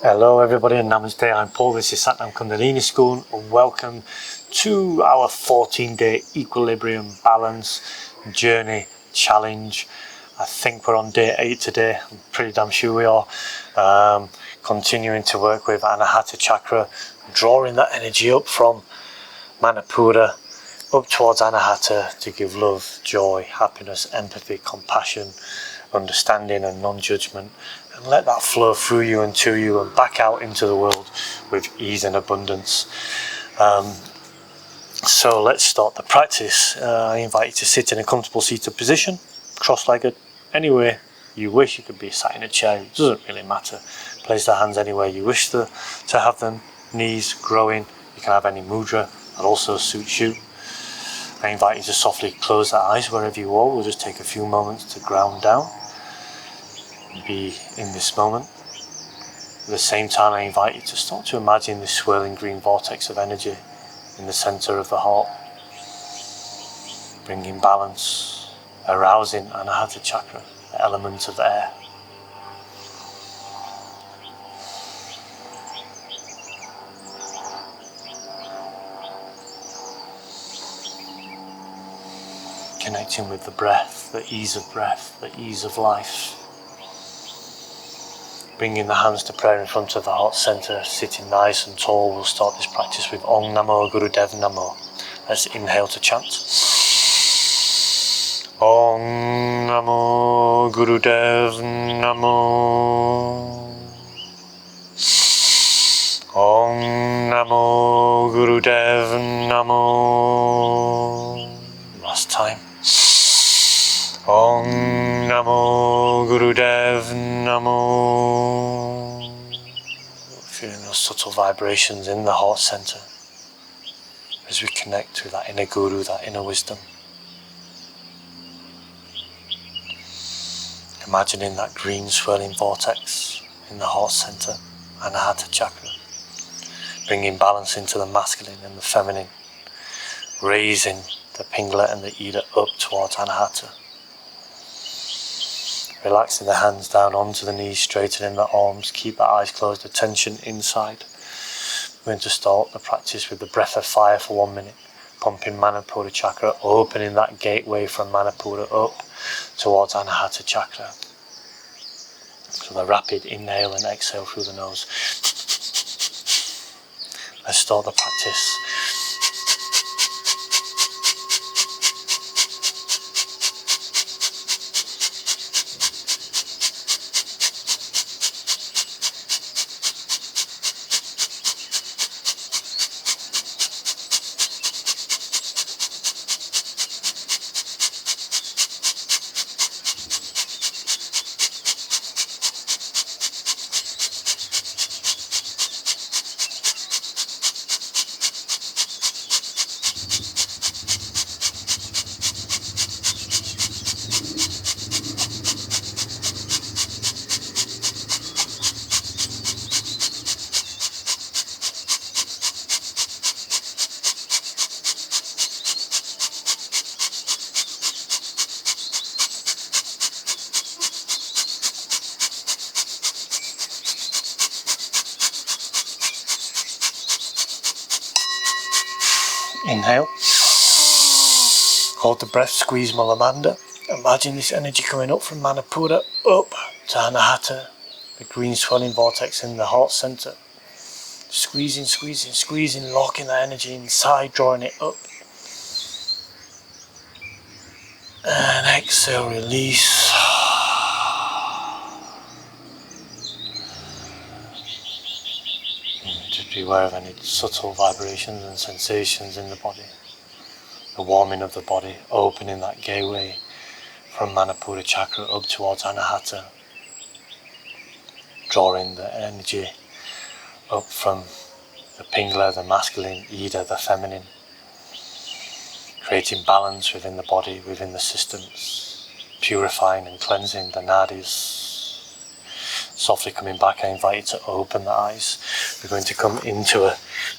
Hello everybody and Namaste, I'm Paul, this is Satnam Kundalini School and welcome to our 14-day equilibrium balance journey challenge. I think we're on day 8 today, I'm pretty damn sure we are. Continuing to work with Anahata Chakra, drawing that energy up from Manipura up towards Anahata to give love, joy, happiness, empathy, compassion, understanding and non-judgment, and let that flow through you and to you and back out into the world with ease and abundance. So let's start the practice. I invite you to sit in a comfortable seated position, cross-legged, anywhere you wish. You could be sat in a chair, it doesn't really matter. Place the hands anywhere you wish to have them, knees growing. You can have any mudra that also suits you. I invite you to softly close the eyes wherever you are. We'll just take a few moments to ground down and be in this moment. At the same time, I invite you to start to imagine this swirling green vortex of energy in the center of the heart, bringing balance, arousing Anahata Chakra, the element of air. Connecting with the breath, the ease of life. Bringing the hands to prayer in front of the heart center, sitting nice and tall. We'll start this practice with Om Namo Gurudev Namo. Let's inhale to chant. Om Namo Gurudev Namo. Om Namo Gurudev Namo. Last time. Om Namo Gurudev Namo. Feeling those subtle vibrations in the heart center as we connect to that inner guru, that inner wisdom. Imagining that green swirling vortex in the heart center, Anahata Chakra, bringing balance into the masculine and the feminine, raising the Pingala and the Ida up towards Anahata. Relaxing the hands down onto the knees, straightening the arms, keep the eyes closed, attention inside. We're going to start the practice with the breath of fire for 1 minute, pumping Manipura Chakra, opening that gateway from Manipura up towards Anahata Chakra. So the rapid inhale and exhale through the nose. Let's start the practice. Inhale. Hold the breath, squeeze Mulamanda. Imagine this energy coming up from Manipura up to Anahata, the green swelling vortex in the heart center. Squeezing, squeezing, squeezing, locking that energy inside, drawing it up. And exhale, release. Just be aware of any subtle vibrations and sensations in the body. The warming of the body, opening that gateway from Manipura Chakra up towards Anahata. Drawing the energy up from the Pingala, the masculine, Ida, the feminine. Creating balance within the body, within the systems. Purifying and cleansing the nadis. Softly coming back, I invite you to open the eyes. We're going to come into a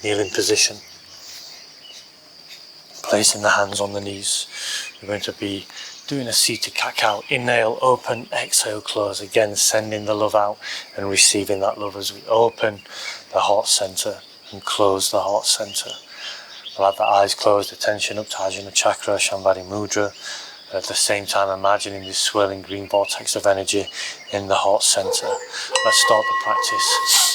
kneeling position. Placing the hands on the knees. We're going to be doing a seated cat-cow. Inhale, open, exhale, close. Again, sending the love out and receiving that love as we open the heart center and close the heart center. We'll have the eyes closed, attention up to Ajna Chakra, Shambhari Mudra. At the same time, imagining this swirling green vortex of energy in the heart center. Let's start the practice.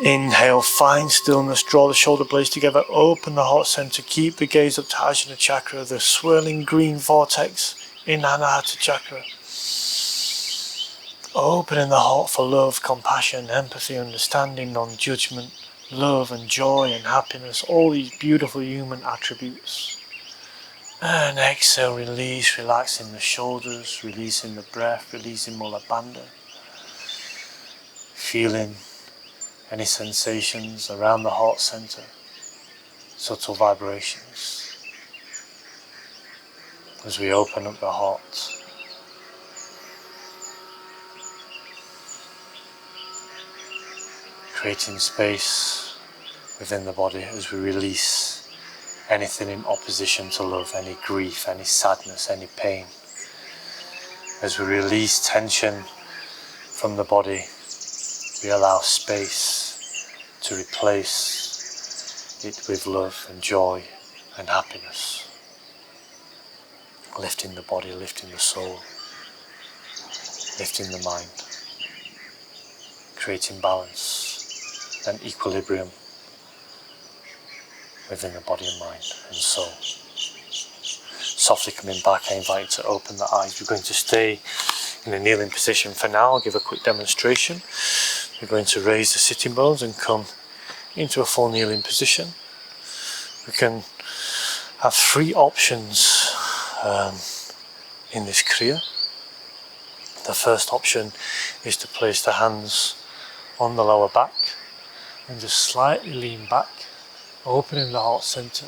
Inhale, find stillness, draw the shoulder blades together, open the heart center, keep the gaze up to Ajna Chakra, the swirling green vortex in Anahata Chakra. Opening the heart for love, compassion, empathy, understanding, non-judgment, love and joy and happiness, all these beautiful human attributes. And exhale, release, relaxing the shoulders, releasing the breath, releasing Mula Bandha. Feeling any sensations around the heart center, subtle vibrations. As we open up the heart, creating space within the body as we release anything in opposition to love, any grief, any sadness, any pain. As we release tension from the body, we allow space to replace it with love and joy and happiness. Lifting the body, lifting the soul, lifting the mind, creating balance and equilibrium within the body and mind and soul. Softly coming back, I invite you to open the eyes. We're going to stay in a kneeling position for now. I'll give a quick demonstration. We're going to raise the sitting bones and come into a full kneeling position. We can have three options in this Kriya. The first option is to place the hands on the lower back and just slightly lean back, opening the heart center,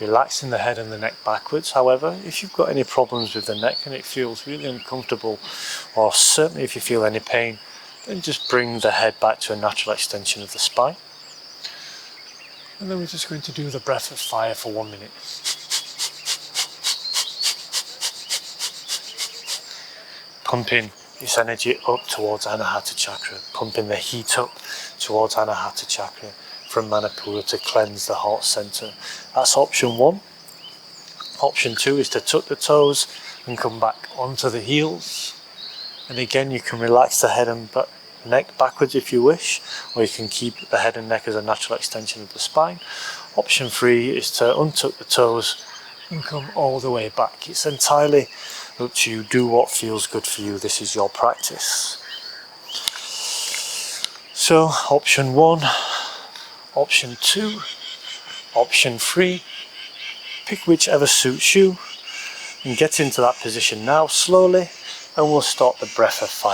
relaxing the head and the neck backwards. However, if you've got any problems with the neck and it feels really uncomfortable, or certainly if you feel any pain, then just bring the head back to a natural extension of the spine. And then we're just going to do the breath of fire for 1 minute. Pumping this energy up towards Anahata Chakra, pumping the heat up towards Anahata Chakra from Manipura to cleanse the heart center. That's option 1. Option 2 is to tuck the toes and come back onto the heels. And again, you can relax the head and neck backwards if you wish, or you can keep the head and neck as a natural extension of the spine. Option 3 is to untuck the toes and come all the way back. It's entirely up to you. Do what feels good for you. This is your practice. So option 1, option 2, option 3, pick whichever suits you and get into that position now slowly, and we'll start the breath of fire.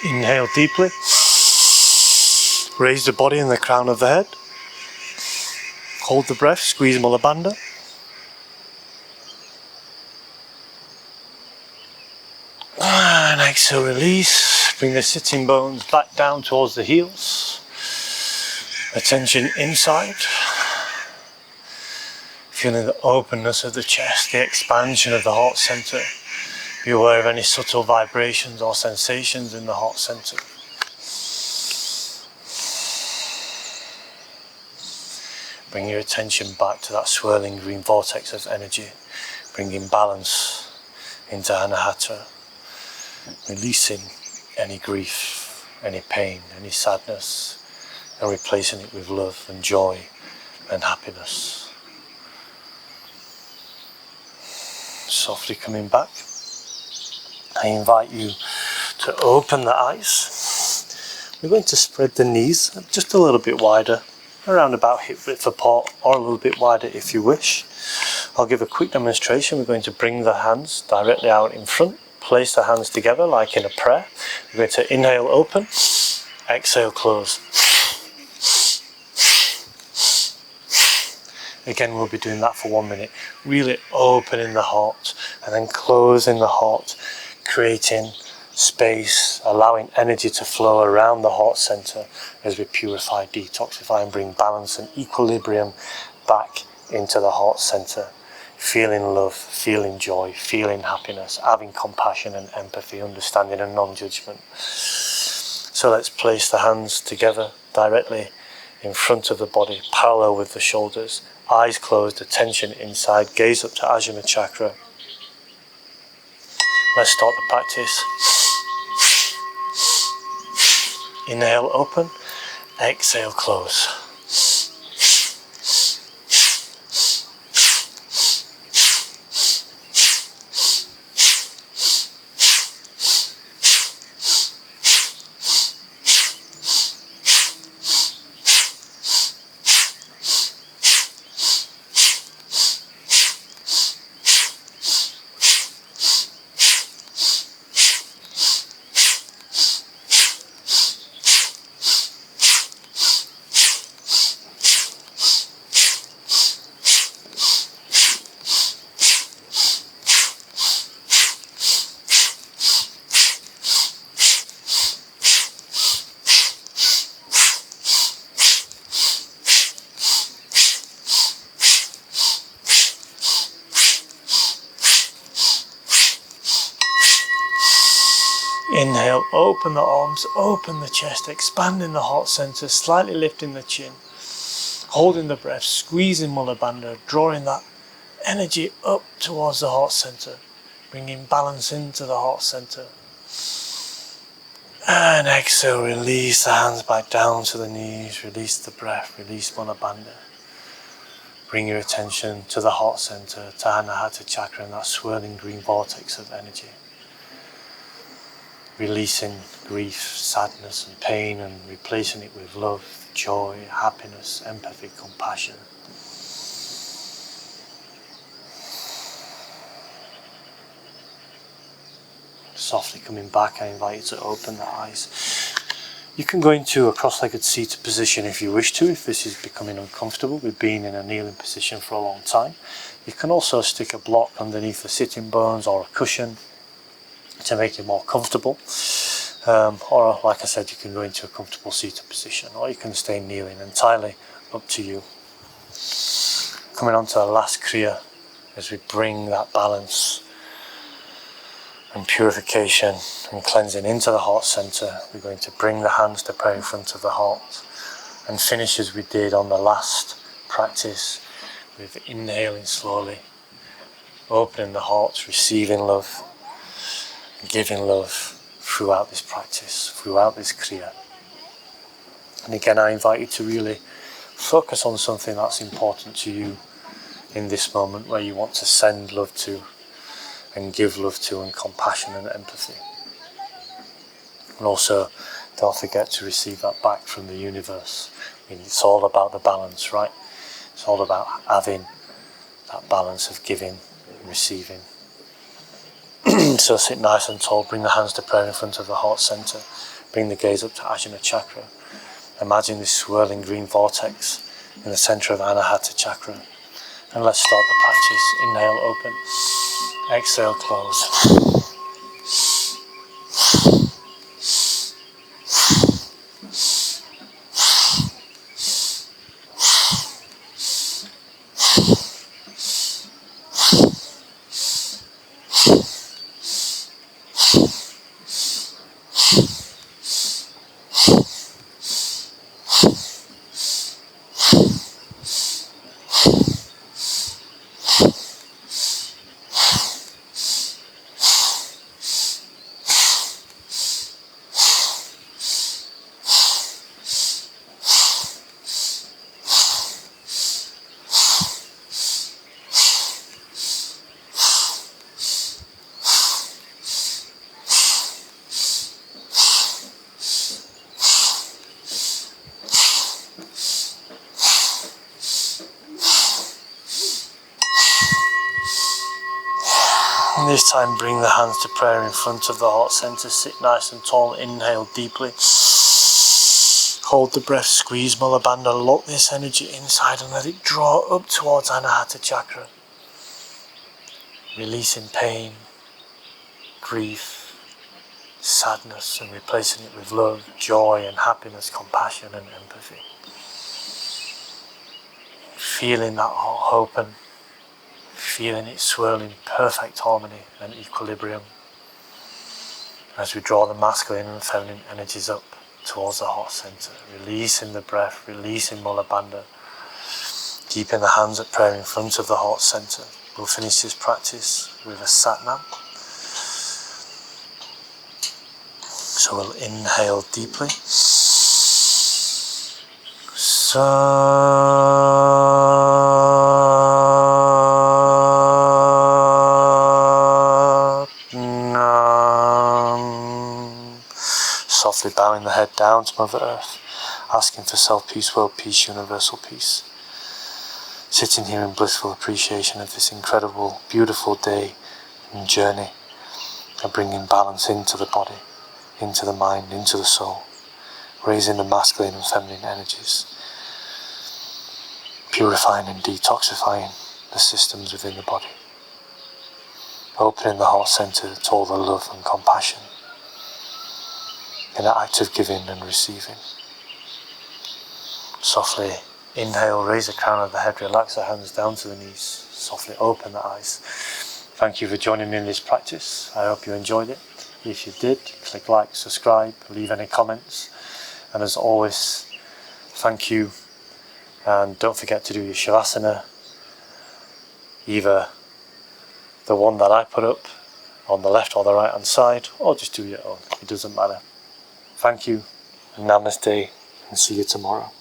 Inhale deeply. Raise the body and the crown of the head. Hold the breath, squeeze Mula Bandha. And exhale, release. Bring the sitting bones back down towards the heels. Attention inside. Feeling the openness of the chest, the expansion of the heart center. Be aware of any subtle vibrations or sensations in the heart center. Bring your attention back to that swirling green vortex of energy, bringing balance into Anahata, releasing any grief, any pain, any sadness, and replacing it with love and joy and happiness. Softly coming back, I invite you to open the eyes. We're going to spread the knees just a little bit wider, around about hip width apart, or a little bit wider if you wish. I'll give a quick demonstration. We're going to bring the hands directly out in front, place the hands together like in a prayer. We're going to inhale, open, exhale, close. Again, we'll be doing that for 1 minute. Really opening the heart and then closing the heart, creating space, allowing energy to flow around the heart center as we purify, detoxify and bring balance and equilibrium back into the heart center. Feeling love, feeling joy, feeling happiness, having compassion and empathy, understanding and non-judgment. So let's place the hands together directly in front of the body, parallel with the shoulders. Eyes closed, attention inside, gaze up to Anahata Chakra. Let's start the practice. Inhale, open, exhale, close. Inhale, open the arms, open the chest, expanding the heart center, slightly lifting the chin, holding the breath, squeezing Mula Bandha, drawing that energy up towards the heart center, bringing balance into the heart center. And exhale, release the hands back down to the knees, release the breath, release Mula Bandha. Bring your attention to the heart center, to Anahata Chakra and that swirling green vortex of energy. Releasing grief, sadness and pain and replacing it with love, joy, happiness, empathy, compassion. Softly coming back, I invite you to open the eyes. You can go into a cross-legged seated position if you wish to, if this is becoming uncomfortable with being in a kneeling position for a long time. You can also stick a block underneath the sitting bones or a cushion to make it more comfortable, or like I said, you can go into a comfortable seated position, or you can stay kneeling, entirely up to you. Coming on to the last Kriya, as we bring that balance and purification and cleansing into the heart center, we're going to bring the hands to prayer in front of the heart and finish as we did on the last practice, with inhaling slowly, opening the heart, receiving love, giving love throughout this practice, throughout this Kriya. And again, I invite you to really focus on something that's important to you in this moment, where you want to send love to and give love to, and compassion and empathy. And also, don't forget to receive that back from the universe. I mean, it's all about the balance, right? It's all about having that balance of giving and receiving. So sit nice and tall, bring the hands to prayer in front of the heart center. Bring the gaze up to Anahata Chakra. Imagine this swirling green vortex in the center of Anahata Chakra. And let's start the practice. Inhale, open. Exhale, close. And this time bring the hands to prayer in front of the heart center. Sit nice and tall. Inhale deeply. Hold the breath. Squeeze Mula Bandha. Lock this energy inside and let it draw up towards Anahata Chakra. Releasing pain, grief, sadness, and replacing it with love, joy and happiness, compassion and empathy. Feeling that heart open. Feeling it swirl in perfect harmony and equilibrium as we draw the masculine and feminine energies up towards the heart center, releasing the breath, releasing Mula Bandha, keeping the hands at prayer in front of the heart center. We'll finish this practice with a Satnam. So we'll inhale deeply. Softly bowing the head down to Mother Earth, asking for self-peace, world peace, universal peace. Sitting here in blissful appreciation of this incredible, beautiful day and journey, and bringing balance into the body, into the mind, into the soul, raising the masculine and feminine energies, purifying and detoxifying the systems within the body, opening the heart center to all the love and compassion, in an act of giving and receiving. Softly inhale, raise the crown of the head, relax the hands down to the knees, softly open the eyes. Thank you for joining me in this practice. I hope you enjoyed it. If you did, click like, subscribe, leave any comments, and as always, thank you, and don't forget to do your Shavasana, either the one that I put up on the left or the right hand side, or just do your own, it doesn't matter. Thank you, and Namaste, and see you tomorrow.